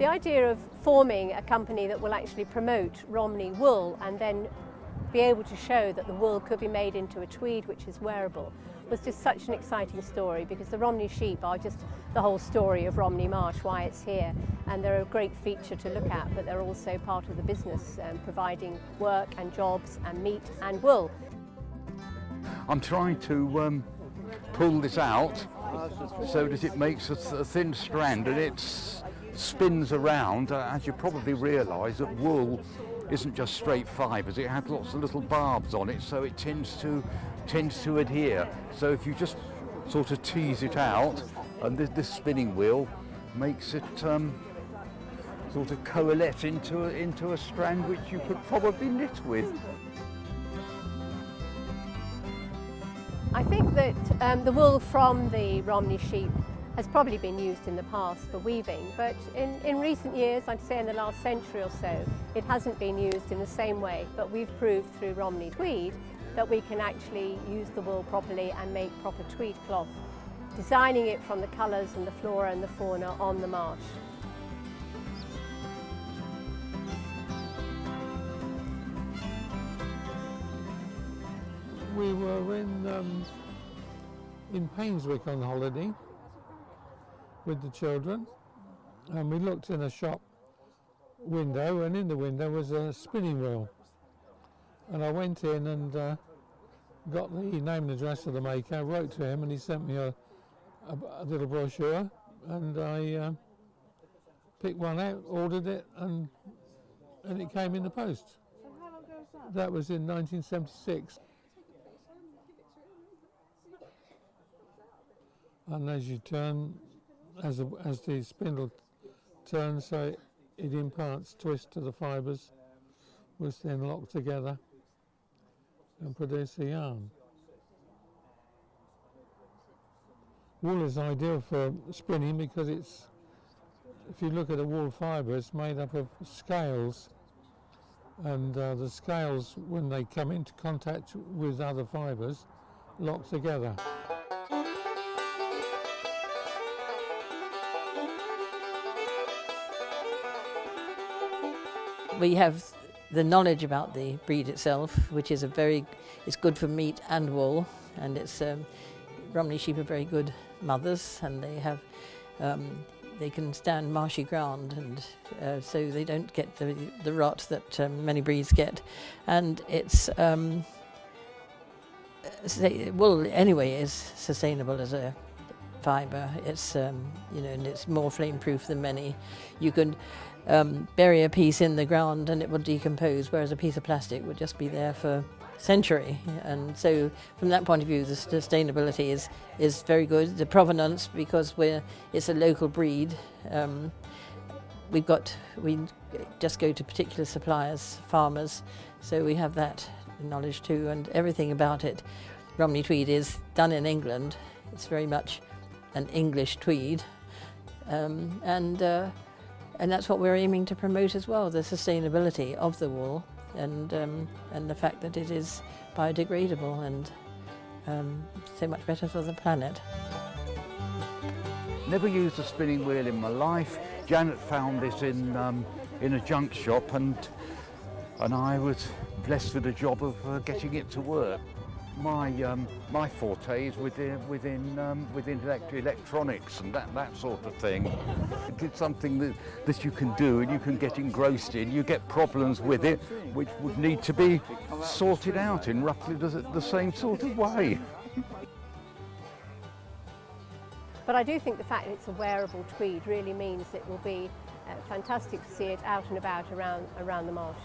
The idea of forming a company that will actually promote Romney wool and then be able to show that the wool could be made into a tweed which is wearable was just such an exciting story, because the Romney sheep are just the whole story of Romney Marsh, why it's here, and they're a great feature to look at, but they're also part of the business, providing work and jobs and meat and wool. I'm trying to pull this out so that it makes a thin strand and it spins around. As you probably realise, that wool isn't just straight fibres, it has lots of little barbs on it, so it tends to adhere. So if you just sort of tease it out, and this spinning wheel makes it sort of coalesce into a strand which you could probably knit with. I think that the wool from the Romney sheep has probably been used in the past for weaving, but in recent years, I'd say in the last century or so, it hasn't been used in the same way. But we've proved through Romney Tweed that we can actually use the wool properly and make proper tweed cloth, designing it from the colours and the flora and the fauna on the marsh. We were in Painswick on holiday with the children, and we looked in a shop window, and in the window was a spinning wheel. And I went in and got the name and address of the maker, wrote to him, and he sent me a little brochure, and I picked one out, ordered it, and it came in the post. So how long ago was that? That was in 1976. And as you turn, as the spindle turns, so it imparts twist to the fibres, which then lock together and produce a yarn. Wool is ideal for spinning because it's, if you look at a wool fibre, it's made up of scales, and the scales, when they come into contact with other fibres, lock together. We have the knowledge about the breed itself, which is it's good for meat and wool, and it's Romney sheep are very good mothers, and they can stand marshy ground, and so they don't get the rot that many breeds get, and it's wool anyway is sustainable as a fibre. It's and it's more flame proof than many. You can bury a piece in the ground and it will decompose, whereas a piece of plastic would just be there for a century. And so from that point of view, the sustainability is very good. The provenance, because it's a local breed, we just go to particular suppliers, farmers, so we have that knowledge too, and everything about it. Romney Tweed is done in England. It's very much an English tweed, and that's what we're aiming to promote as well, the sustainability of the wool, and the fact that it is biodegradable and so much better for the planet. Never used a spinning wheel in my life. Janet found this in a junk shop, and I was blessed with the job of getting it to work. My forte is within electronics and that sort of thing. It's something that you can do and you can get engrossed in. You get problems with it which would need to be sorted out in roughly the same sort of way. But I do think the fact that it's a wearable tweed really means it will be fantastic to see it out and about around the marsh.